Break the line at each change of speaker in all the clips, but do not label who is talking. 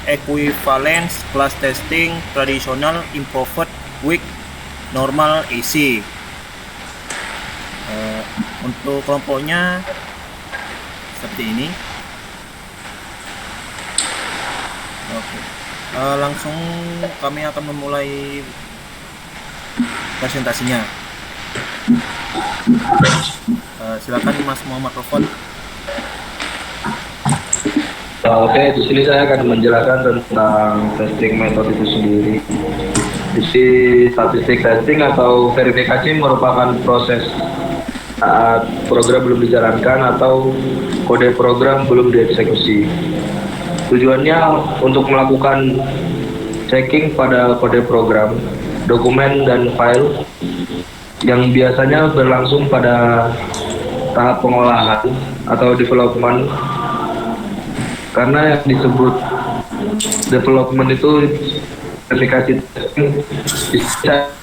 equivalence class testing traditional improved weak normal easy. Untuk kelompoknya seperti ini. Oke. Langsung kami akan memulai presentasinya. Silakan Mas Muhammad Rofon.
Oke, di sini saya akan menjelaskan tentang testing metode itu sendiri. Isi statistik testing atau verifikasi merupakan proses saat program belum dijalankan atau kode program belum dieksekusi. Tujuannya untuk melakukan checking pada kode program, dokumen, dan file yang biasanya berlangsung pada tahap pengolahan atau development. Karena yang disebut development itu verifikasi testing bisa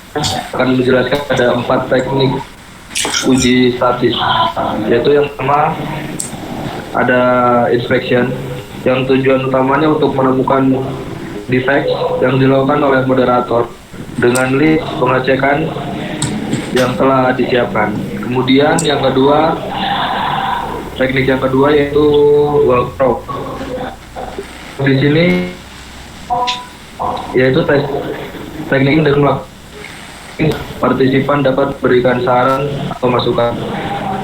akan menjelaskan ada 4 teknik uji statis, yaitu yang pertama ada inspection, yang tujuan utamanya untuk menemukan defect yang dilakukan oleh moderator dengan list pengecekan yang telah disiapkan. Kemudian yang kedua, teknik yang kedua yaitu walkthrough. Di sini yaitu teknik dengan partisipan dapat berikan saran atau masukan.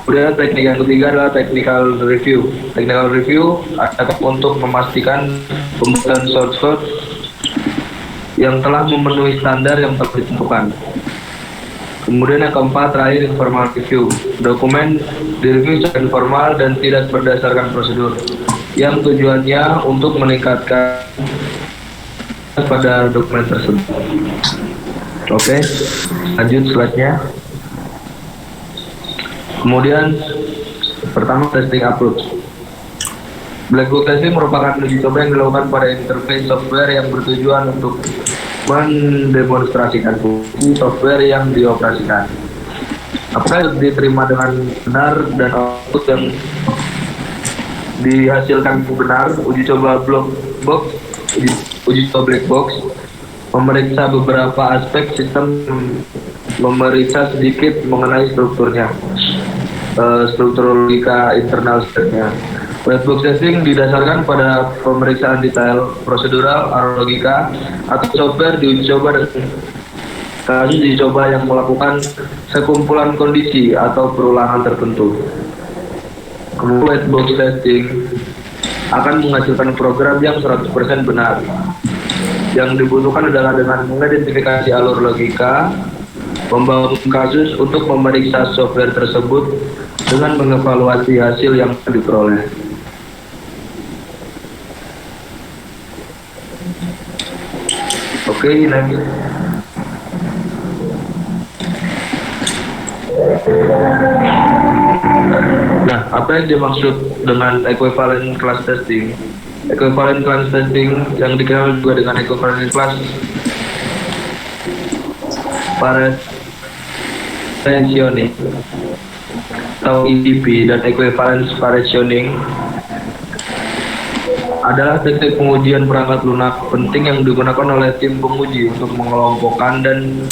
Kemudian teknik yang ketiga adalah technical review. Technical review adalah untuk memastikan pembuatan source code yang telah memenuhi standar yang telah ditentukan. Kemudian yang keempat terakhir informal review. Dokumen direview secara informal dan tidak berdasarkan prosedur, yang tujuannya untuk meningkatkan pada dokumen tersebut. Oke, lanjut slide-nya. Kemudian pertama testing approach. Black box testing merupakan uji coba yang dilakukan pada interface software yang bertujuan untuk mendemonstrasikan fungsi software yang dioperasikan. Apakah diterima dengan benar dan output yang dihasilkan benar. Uji coba black box, uji coba black box memeriksa beberapa aspek sistem, memeriksa sedikit mengenai strukturnya, struktur logika internal setnya. Black box testing didasarkan pada pemeriksaan detail, prosedural, atau logika, atau software diuji coba dan kasus uji coba yang melakukan sekumpulan kondisi atau perulangan tertentu. Kemudian black box testing akan menghasilkan program yang 100% benar. Yang dibutuhkan adalah dengan mengidentifikasi alur logika, membangun kasus untuk memeriksa software tersebut dengan mengevaluasi hasil yang diperoleh. Oke, lanjut. Nah, apa yang dimaksud dengan equivalent class testing? Equivalent class testing yang dikenal juga dengan equivalent class partitioning atau ECP dan equivalence partitioning adalah teknik pengujian perangkat lunak penting yang digunakan oleh tim penguji untuk mengelompokkan dan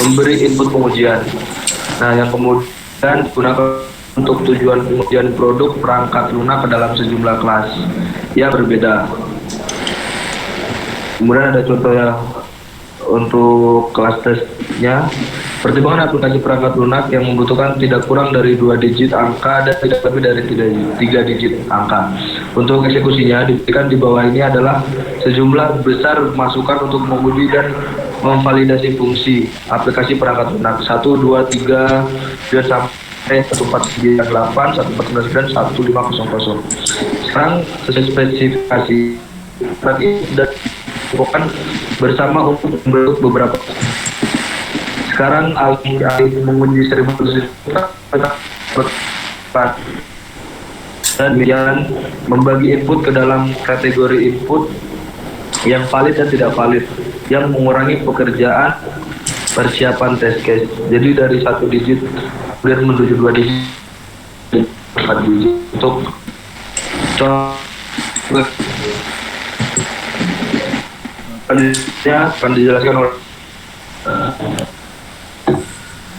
memberi input pengujian. Nah, yang kemudian digunakan untuk tujuan pengujian produk perangkat lunak ke dalam sejumlah kelas yang berbeda. Kemudian ada contohnya untuk kelas tesnya. Pertimbangan aplikasi perangkat lunak yang membutuhkan tidak kurang dari 2 digit angka dan tidak lebih dari 3 digit angka. Untuk eksekusinya diberikan di bawah ini adalah sejumlah besar masukan untuk menguji dan memvalidasi fungsi aplikasi perangkat lunak 1, 2, 3 dan sampai 1498, 1499, 1500. Sekarang sesuai spesifikasi dan bukan bersama untuk membentuk beberapa. Sekarang alih menguji 1000 dan kemudian membagi input ke dalam kategori input yang valid dan tidak valid, yang mengurangi pekerjaan persiapan test case. Jadi dari 1 digit kemudian menuju 2 digit, 4 digit. Untuk contoh Selanjutnya akan dijelaskan oleh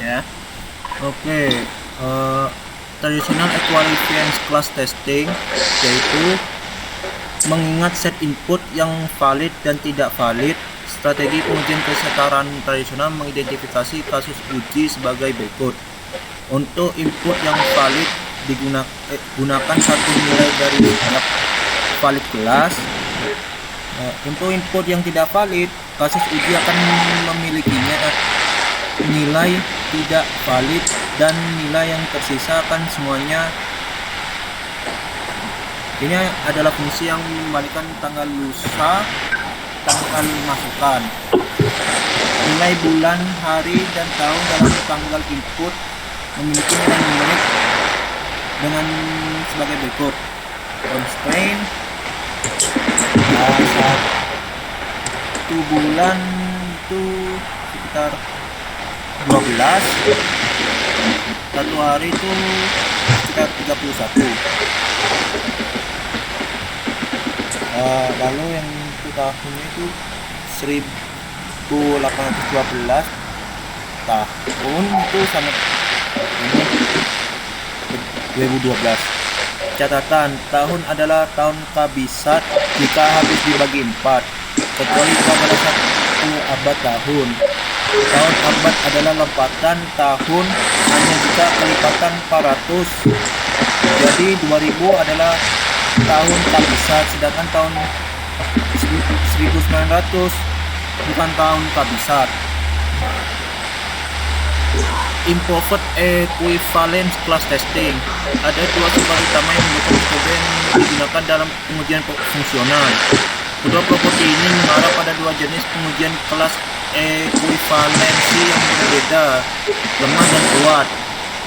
Ya. Oke. Traditional equivalence class testing yaitu mengingat set input yang valid dan tidak valid. Strategi pengujian kesetaraan tradisional mengidentifikasi kasus uji sebagai berikut. Untuk input yang valid gunakan satu nilai dari setiap valid kelas. Untuk input yang tidak valid, kasus uji akan memilikinya nilai tidak valid dan nilai yang tersisa akan semuanya. Ini adalah fungsi yang mengembalikan tanggal lusa, tanggal masukan, nilai bulan, hari, dan tahun dalam tanggal input memiliki nilai numerik dengan sebagai berikut. Constraint satu bulan itu sekitar 12, satu hari itu sekitar 31. Lalu yang untuk tahunnya itu 1812 tahun itu sama ini 2012. Catatan, tahun adalah tahun kabisat jika habis dibagi 4, kecuali pada satu abad tahun. Tahun abad adalah lompatan tahun hanya jika kelipatan 400. Jadi 2000 adalah tahun kabisat, sedangkan tahun 1900 bukan tahun kabisat. Improved equivalence class testing. Ada dua sumber utama yang mendukung metode yang digunakan dalam pengujian fungsional. Kedua properti ini mengarah pada dua jenis pengujian kelas ekuivalensi yang berbeda, lemah dan kuat.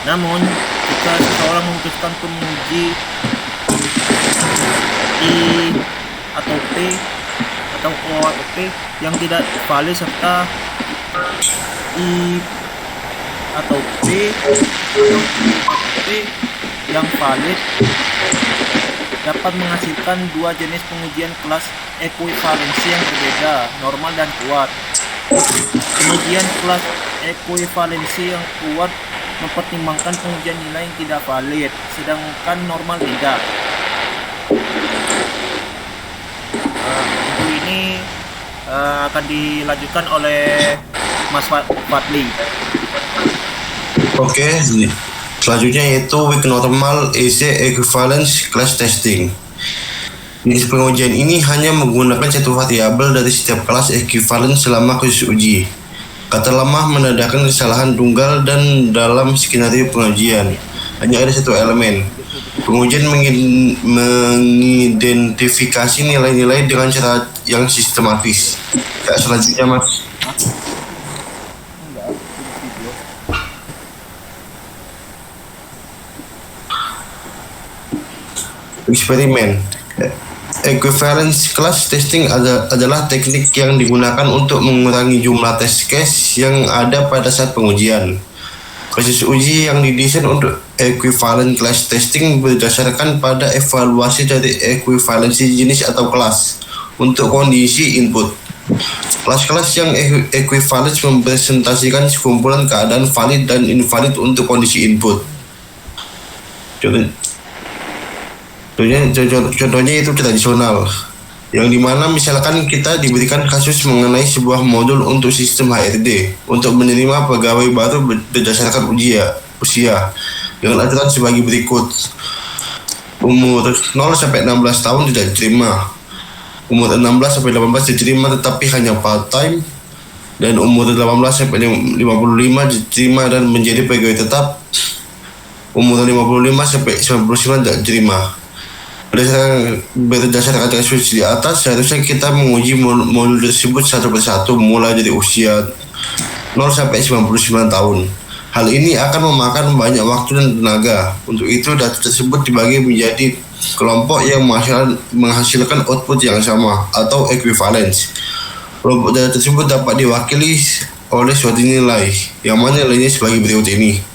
Namun, jika seseorang memutuskan menguji I atau P atau O atau P yang tidak valid serta I atau P atau I atau P yang valid dapat menghasilkan dua jenis pengujian kelas ekuivalensi yang berbeda, normal dan kuat. Pengujian kelas ekuivalensi yang kuat mempertimbangkan pengujian nilai yang tidak valid, sedangkan normal tidak. Untuk ini akan dilanjutkan oleh Mas Fadli.
Oke, selanjutnya yaitu weak normal EC equivalence class testing. Jenis pengujian ini hanya menggunakan satu variabel dari setiap kelas equivalence selama kasus uji. Kata lemah menandakan kesalahan tunggal dan dalam skenario pengujian hanya ada satu elemen. Pengujian mengidentifikasi nilai-nilai dengan cara yang sistematis. Ya, selanjutnya Mas. Eksperimen. Equivalence class testing adalah teknik yang digunakan untuk mengurangi jumlah test case yang ada pada saat pengujian. Kasus uji yang didesain untuk equivalent class testing berdasarkan pada evaluasi dari ekuivalensi jenis atau kelas untuk kondisi input. Kelas-kelas yang equivalence mempresentasikan sekumpulan keadaan valid dan invalid untuk kondisi input. Contohnya itu tradisional, yang dimana misalkan kita diberikan kasus mengenai sebuah modul untuk sistem HRD untuk menerima pegawai baru berdasarkan usia dengan aturan sebagai berikut. Umur 0 sampai 16 tahun tidak diterima, umur 16 sampai 18 diterima tetapi hanya part time, dan umur 18 sampai 55 diterima dan menjadi pegawai tetap. Umur 55 sampai 99 tidak diterima. Berdasarkan kasus di atas, seharusnya kita menguji modul tersebut satu persatu mulai dari usia 0 sampai 99 tahun. Hal ini akan memakan banyak waktu dan tenaga. Untuk itu, data tersebut dibagi menjadi kelompok yang menghasilkan output yang sama atau equivalence. Kelompok data tersebut dapat diwakili oleh suatu nilai, yang mana nilainya sebagai berikut ini.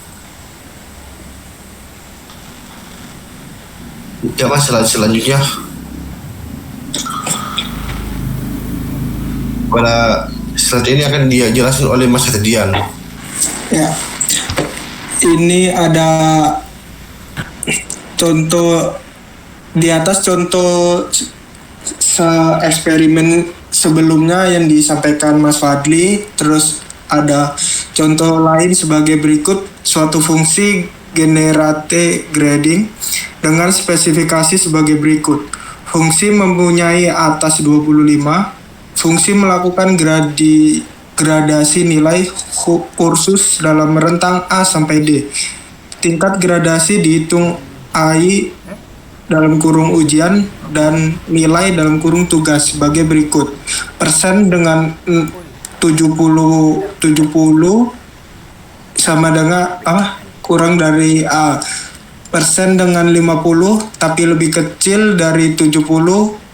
Ya Mas, selanjutnya. Pada slide ini akan dijelaskan oleh Mas Redian.
Ya, ini ada contoh di atas, contoh eksperimen sebelumnya yang disampaikan Mas Fadli. Terus ada contoh lain sebagai berikut: suatu fungsi generate grading dengan spesifikasi sebagai berikut. Fungsi mempunyai atas 25. Fungsi melakukan gradasi nilai kursus dalam rentang A sampai D. Tingkat gradasi dihitung AI dalam kurung ujian dan nilai dalam kurung tugas sebagai berikut. Persen dengan 70 sama dengan kurang dari A. Persen dengan 50 tapi lebih kecil dari 70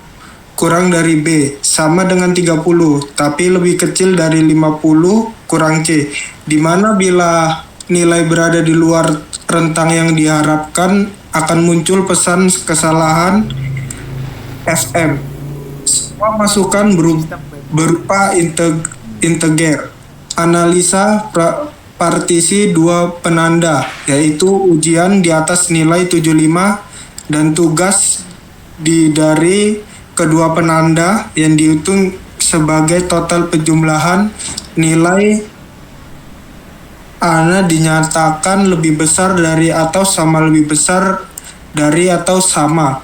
kurang dari B, sama dengan 30 tapi lebih kecil dari 50 kurang C, di mana bila nilai berada di luar rentang yang diharapkan akan muncul pesan kesalahan FM. Semua masukan berupa integer. Analisa partisi dua penanda, yaitu ujian di atas nilai 75 dan tugas dari kedua penanda yang dihitung sebagai total penjumlahan nilai A dinyatakan lebih besar dari atau sama lebih besar dari atau sama.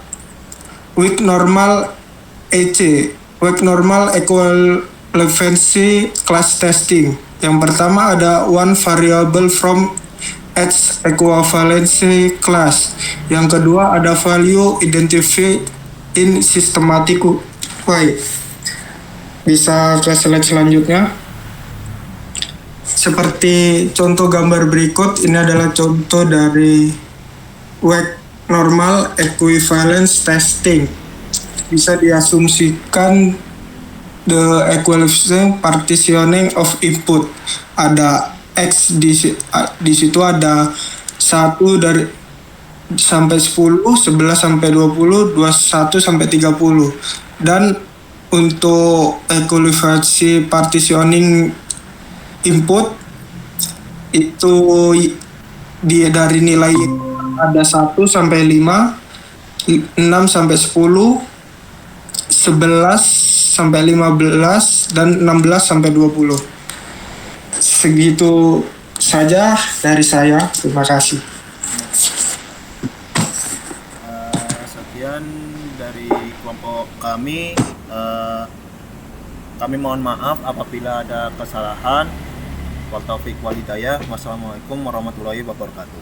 Weak normal EC, weak normal equivalency class testing. Yang pertama ada one variable from X equivalency class. Yang kedua ada value identified in systematic way. Bisa ke slide selanjutnya. Seperti contoh gambar berikut, ini adalah contoh dari weak normal equivalence testing. Bisa diasumsikan the equivalence partitioning of input. Ada X di situ ada 1 dari sampai 10, 11 sampai 20, 21 sampai 30. Dan untuk equivalency partitioning input itu dari nilai ada 1 sampai 5, 6 sampai 10, 11 sampai 15 dan 16 sampai 20. Segitu saja dari saya. Terima kasih.
Sekian dari kelompok kami. Kami mohon maaf apabila ada kesalahan. Wal taufiq wal hidayah. Wassalamualaikum warahmatullahi wabarakatuh.